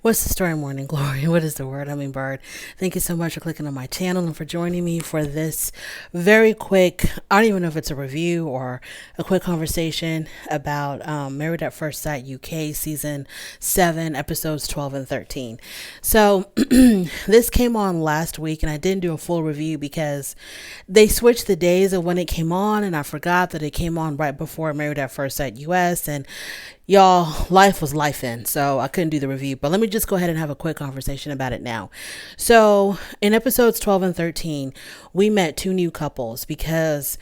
What's the story, Morning Glory? What is the word, hummingbird? Thank you so much for clicking on my channel and for joining me for this very quick, I don't even know if it's a review or a quick conversation about Married at First Sight UK Season 7, Episodes 12 and 13. So this came on last week and I didn't do a full review because they switched the days of when it came on and I forgot that it came on right before Married at First Sight US, and y'all, life was life in, so I couldn't do the review. But let me just go ahead and have a quick conversation about it now. So, in episodes 12 and 13, we met two new couples because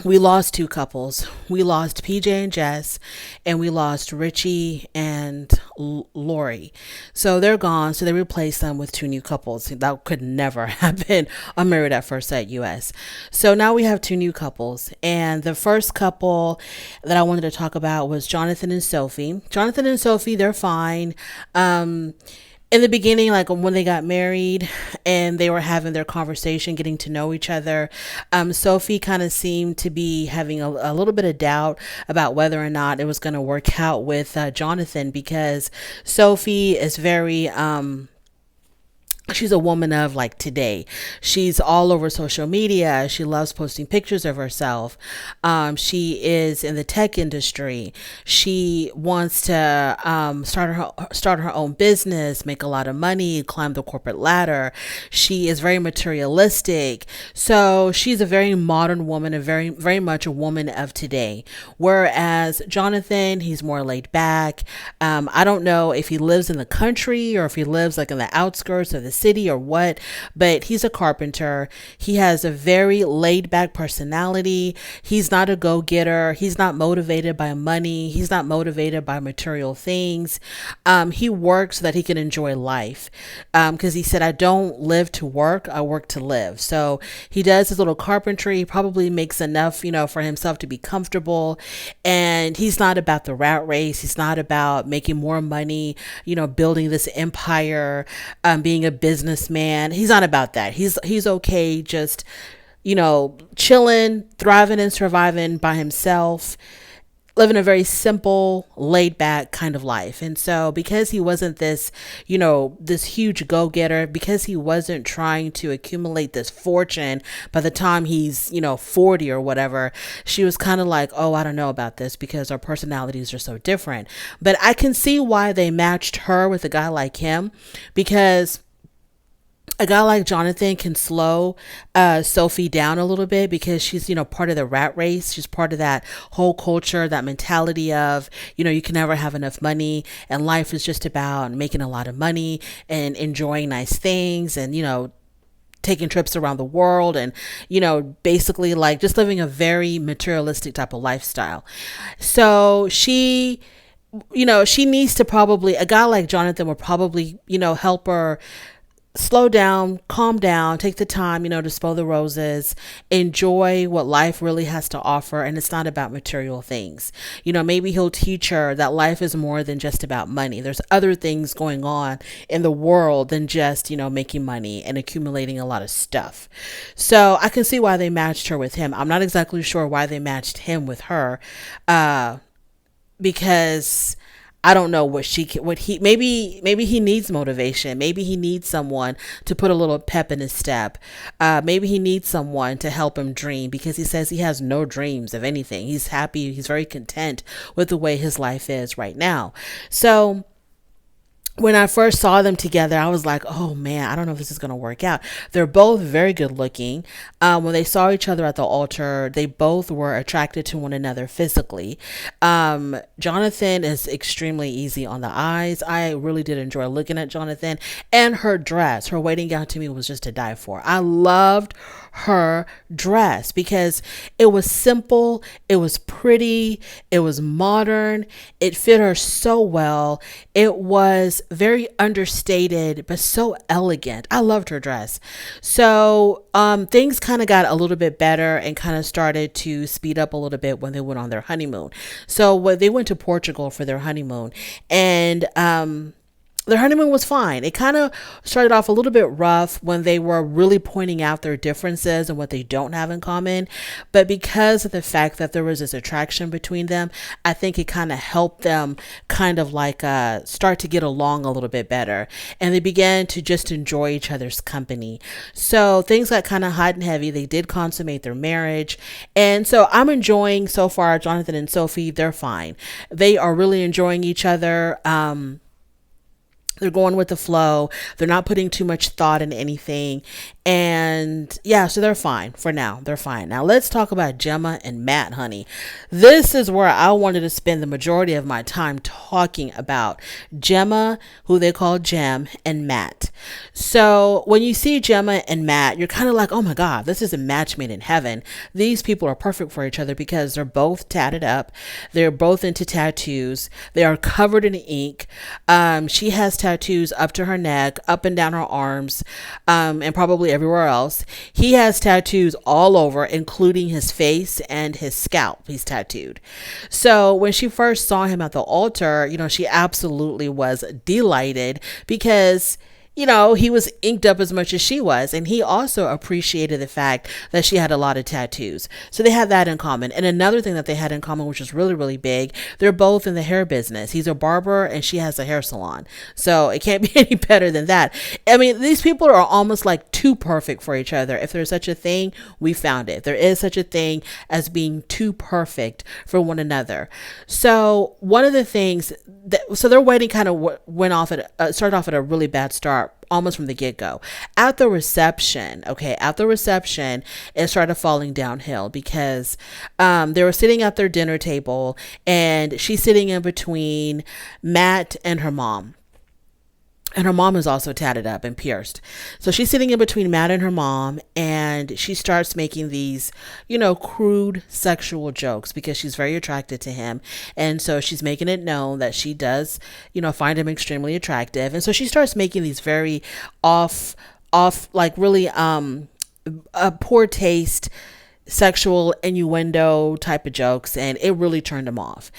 we lost two couples. We lost PJ and Jess, and we lost Richie and Lori. So they're gone. So they replaced them with two new couples. That could never happen on Married at First Sight US. So now we have two new couples. And the first couple that I wanted to talk about was Jonathan and Sophie. Jonathan and Sophie, they're fine. In the beginning, like when they got married and they were having their conversation, getting to know each other, Sophie kind of seemed to be having a little bit of doubt about whether or not it was going to work out with Jonathan, because Sophie is very she's a woman of like today. She's all over social media. She loves posting pictures of herself. She is in the tech industry. She wants to start her own business, make a lot of money, climb the corporate ladder. She is very materialistic. So she's a very modern woman, and very much a woman of today. Whereas Jonathan, he's more laid back. I don't know if he lives in the country or if he lives like in the outskirts of the city or what, but he's a carpenter. He has a very laid back personality. He's not a go-getter. He's not motivated by money. He's not motivated by material things. He works so that he can enjoy life. Because he said, I don't live to work, I work to live. So he does his little carpentry. He probably makes enough, for himself to be comfortable. And he's not about the rat race. He's not about making more money, building this empire, being a businessman. He's not about that. He's okay just, chilling, thriving and surviving by himself, living a very simple, laid back kind of life. And so because he wasn't this, this huge go-getter, because he wasn't trying to accumulate this fortune by the time he's, 40 or whatever, she was kind of like, oh, I don't know about this because our personalities are so different. But I can see why they matched her with a guy like him, because a guy like Jonathan can slow Sophie down a little bit, because she's, part of the rat race. She's part of that whole culture, that mentality of, you can never have enough money and life is just about making a lot of money and enjoying nice things and, taking trips around the world and, basically like just living a very materialistic type of lifestyle. So she needs to probably, a guy like Jonathan will probably, help her slow down, calm down, take the time, to smell the roses, enjoy what life really has to offer. And it's not about material things. Maybe he'll teach her that life is more than just about money. There's other things going on in the world than just, making money and accumulating a lot of stuff. So I can see why they matched her with him. I'm not exactly sure why they matched him with her, because I don't know maybe he needs motivation. Maybe he needs someone to put a little pep in his step. Maybe he needs someone to help him dream, because he says he has no dreams of anything. He's happy. He's very content with the way his life is right now. So when I first saw them together, I was like, oh man, I don't know if this is going to work out. They're both very good looking. When they saw each other at the altar, they both were attracted to one another physically. Jonathan is extremely easy on the eyes. I really did enjoy looking at Jonathan, and her dress, her wedding gown, to me was just to die for. I loved her dress because it was simple, it was pretty, it was modern, it fit her so well. It was very understated but so elegant. I loved her dress. So things kind of got a little bit better and kind of started to speed up a little bit when they went on their honeymoon. So when they went to Portugal for their honeymoon, and their honeymoon was fine. It kind of started off a little bit rough when they were really pointing out their differences and what they don't have in common. But because of the fact that there was this attraction between them, I think it kind of helped them kind of like start to get along a little bit better. And they began to just enjoy each other's company. So things got kind of hot and heavy. They did consummate their marriage. And so I'm enjoying so far Jonathan and Sophie. They're fine. They are really enjoying each other. They're going with the flow. They're not putting too much thought in anything. And yeah, so they're fine for now. They're fine. Now let's talk about Gemma and Matt, honey. This is where I wanted to spend the majority of my time talking about Gemma, who they call Gem, and Matt. So when you see Gemma and Matt, you're kind of like, oh my God, this is a match made in heaven. These people are perfect for each other because they're both tatted up. They're both into tattoos. They are covered in ink. She has tattoos up to her neck, up and down her arms, and probably everywhere else. He has tattoos all over, including his face and his scalp. He's tattooed. So when she first saw him at the altar, she absolutely was delighted because he was inked up as much as she was. And he also appreciated the fact that she had a lot of tattoos. So they had that in common. And another thing that they had in common, which is really, really big, they're both in the hair business. He's a barber and she has a hair salon. So it can't be any better than that. I mean, these people are almost like too perfect for each other. If there's such a thing, we found it. There is such a thing as being too perfect for one another. So one of the things so their wedding kind of started off at a really bad start, almost from the get-go. At the reception, it started falling downhill because they were sitting at their dinner table and she's sitting in between Matt and her mom. And her mom is also tatted up and pierced. So she's sitting in between Matt and her mom, and she starts making these, crude sexual jokes because she's very attracted to him. And so she's making it known that she does, find him extremely attractive. And so she starts making these very like really poor taste sexual innuendo type of jokes, and it really turned him off.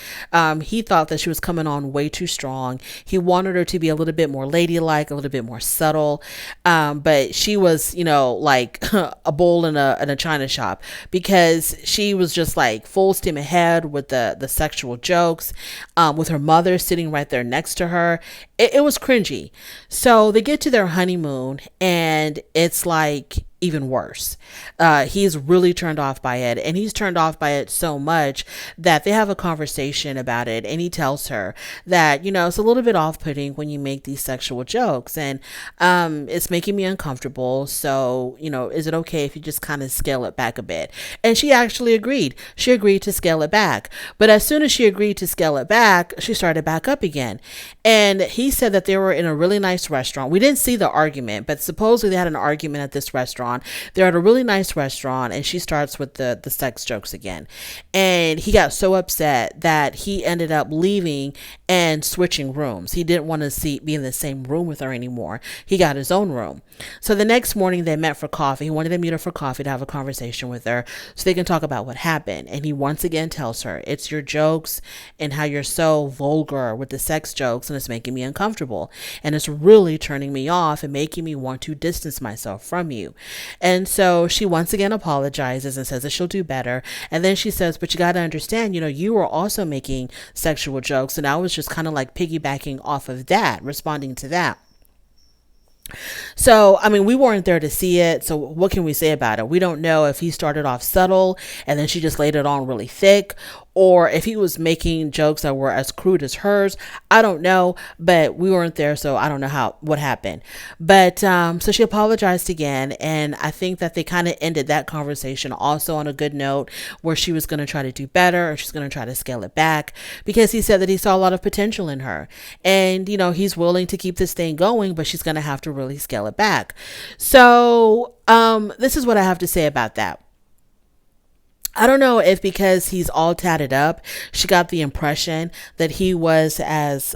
He thought that she was coming on way too strong. He wanted her to be a little bit more ladylike, a little bit more subtle, but she was like a bull in a china shop because she was just like full steam ahead with the sexual jokes, with her mother sitting right there next to her. It was cringy. So they get to their honeymoon and it's like even worse. He's really turned off by it, and he's turned off by it so much that they have a conversation about it, and he tells her that it's a little bit off-putting when you make these sexual jokes, and it's making me uncomfortable. So is it okay if you just kind of scale it back a bit? And she actually agreed. She agreed to scale it back, but as soon as she agreed to scale it back, she started back up again. And he said that they were in a really nice restaurant. We didn't see the argument, but supposedly they had an argument at this restaurant. They're at a really nice restaurant, and she starts with the sex jokes again. And he got so upset that he ended up leaving and switching rooms. He didn't want to be in the same room with her anymore. He got his own room. So the next morning they met for coffee. He wanted to meet her for coffee to have a conversation with her so they can talk about what happened. And he once again tells her, it's your jokes and how you're so vulgar with the sex jokes, and it's making me uncomfortable. And it's really turning me off and making me want to distance myself from you. And so she once again apologizes and says that she'll do better. And then she says, but you got to understand, you were also making sexual jokes. And I was just kind of like piggybacking off of that, responding to that. So, I mean, we weren't there to see it. So what can we say about it? We don't know if he started off subtle and then she just laid it on really thick, or if he was making jokes that were as crude as hers. I don't know, but we weren't there, so I don't know what happened. But so she apologized again, and I think that they kind of ended that conversation also on a good note, where she was going to try to do better, or she's going to try to scale it back, because he said that he saw a lot of potential in her, and he's willing to keep this thing going, but she's going to have to really scale it back. So this is what I have to say about that. I don't know if because he's all tatted up, she got the impression that he was as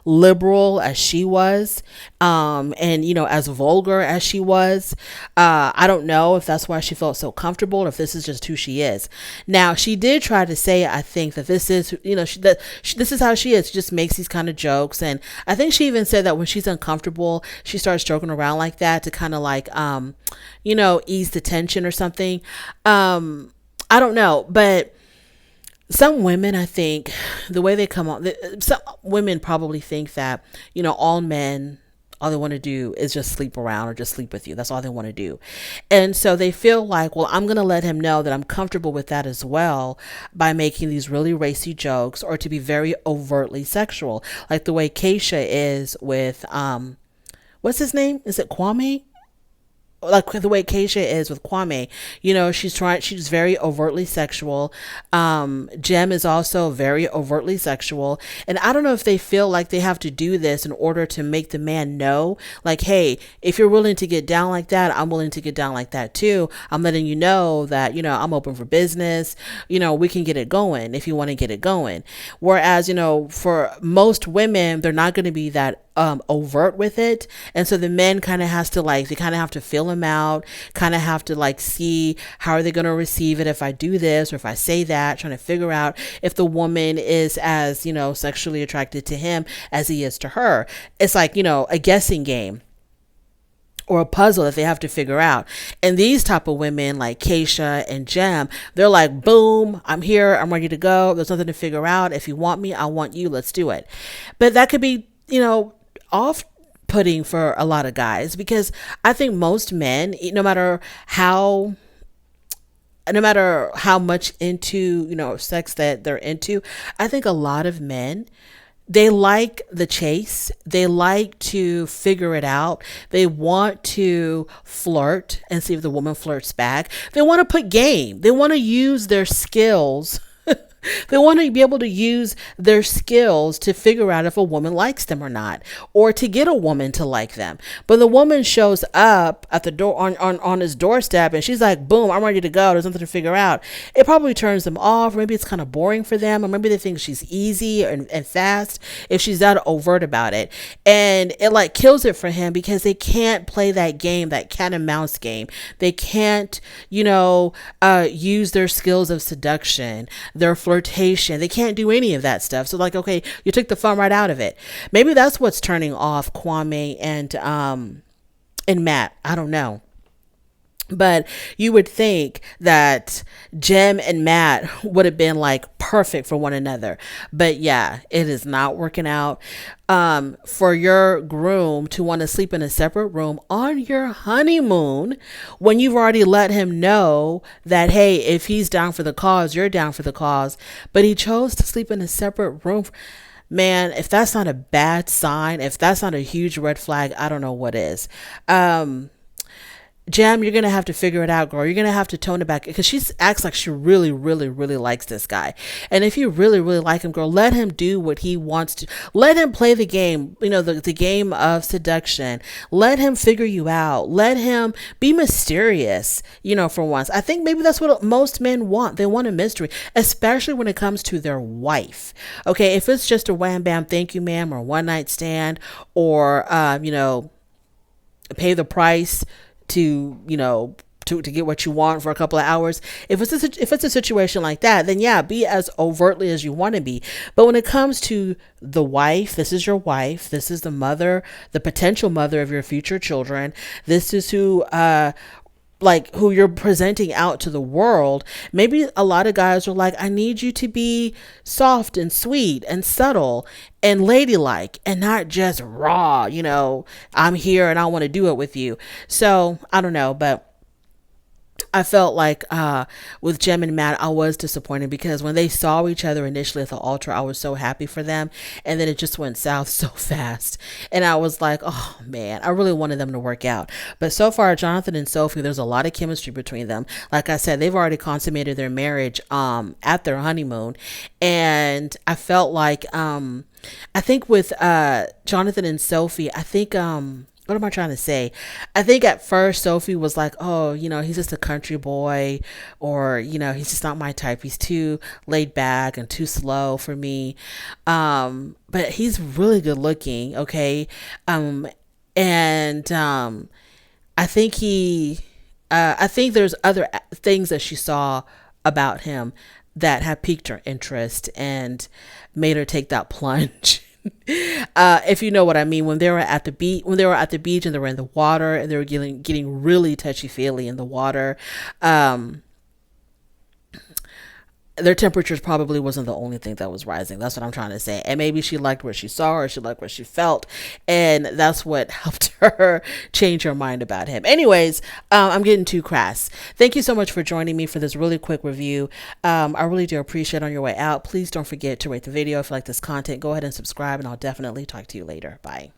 liberal as she was, and as vulgar as she was. I don't know if that's why she felt so comfortable, or if this is just who she is. Now, she did try to say, I think, that this is, this is how she is. She just makes these kind of jokes, and I think she even said that when she's uncomfortable, she starts joking around like that to kind of like, ease the tension or something. I don't know, but some women, I think, the way they come on, some women probably think that, all men, all they want to do is just sleep around or just sleep with you. That's all they want to do. And so they feel like, well, I'm going to let him know that I'm comfortable with that as well by making these really racy jokes, or to be very overtly sexual, like the way Keisha is with, what's his name? Is it Kwame? Like the way Keisha is with Kwame, she's very overtly sexual. Jem is also very overtly sexual. And I don't know if they feel like they have to do this in order to make the man know, like, hey, if you're willing to get down like that, I'm willing to get down like that too. I'm letting you know that, I'm open for business. We can get it going if you want to get it going. Whereas, for most women, they're not going to be that overt with it, and so the men kind of has to they kind of have to feel him out, kind of have to see how are they going to receive it if I do this or if I say that, trying to figure out if the woman is as sexually attracted to him as he is to her. It's like a guessing game or a puzzle that they have to figure out. And these type of women like Keisha and Jem, they're like, boom, I'm here, I'm ready to go, there's nothing to figure out. If you want me, I want you, let's do it. But that could be off-putting for a lot of guys, because I think most men, no matter how much into sex that they're into, I think a lot of men, they like the chase. They like to figure it out. They want to flirt and see if the woman flirts back. They want to put game. They want to use their skills. They want to be able to use their skills to figure out if a woman likes them or not, or to get a woman to like them. But the woman shows up at the door on his doorstep, and she's like, boom, I'm ready to go. There's nothing to figure out. It probably turns them off. Maybe it's kind of boring for them, or maybe they think she's easy and fast if she's that overt about it. And it kills it for him, because they can't play that game, that cat and mouse game. They can't, use their skills of seduction, their flirtation. They can't do any of that stuff. So okay, you took the fun right out of it. Maybe that's what's turning off Kwame and Matt. I don't know. But you would think that Jem and Matt would have been perfect for one another. But yeah, it is not working out. For your groom to want to sleep in a separate room on your honeymoon, when you've already let him know that, hey, if he's down for the cause, you're down for the cause. But he chose to sleep in a separate room. Man, if that's not a bad sign, if that's not a huge red flag, I don't know what is. Jem, you're going to have to figure it out, girl. You're going to have to tone it back, because she acts like she really, really, really likes this guy. And if you really, really like him, girl, let him do what he wants to. Let him play the game, the game of seduction. Let him figure you out. Let him be mysterious, for once. I think maybe that's what most men want. They want a mystery, especially when it comes to their wife. Okay, if it's just a wham bam, thank you, ma'am, or one night stand, or, pay the price to get what you want for a couple of hours. If it's a situation like that, then yeah, be as overtly as you want to be. But when it comes to the wife, this is your wife. This is the mother, the potential mother of your future children. This is who you're presenting out to the world. Maybe a lot of guys are like, I need you to be soft and sweet and subtle and ladylike, and not just raw, I'm here and I want to do it with you. So I don't know, but I felt like with Jem and Matt, I was disappointed, because when they saw each other initially at the altar, I was so happy for them, and then it just went south so fast, and I was like, oh man, I really wanted them to work out. But so far, Jonathan and Sophie, there's a lot of chemistry between them. Like I said, they've already consummated their marriage at their honeymoon, and I felt like I think with Jonathan and Sophie, I think what am I trying to say? I think at first Sophie was like, oh, he's just a country boy, or, he's just not my type. He's too laid back and too slow for me. But he's really good looking. Okay. And, I think I think there's other things that she saw about him that have piqued her interest and made her take that plunge. If you know what I mean, when they were at the beach, and they were in the water and they were getting really touchy feely in the water, their temperatures probably wasn't the only thing that was rising. That's what I'm trying to say. And maybe she liked what she saw, or she liked what she felt, and that's what helped her change her mind about him. Anyways, I'm getting too crass. Thank you so much for joining me for this really quick review. I really do appreciate it. On your way out, please don't forget to rate the video. If you like this content, go ahead and subscribe, and I'll definitely talk to you later. Bye.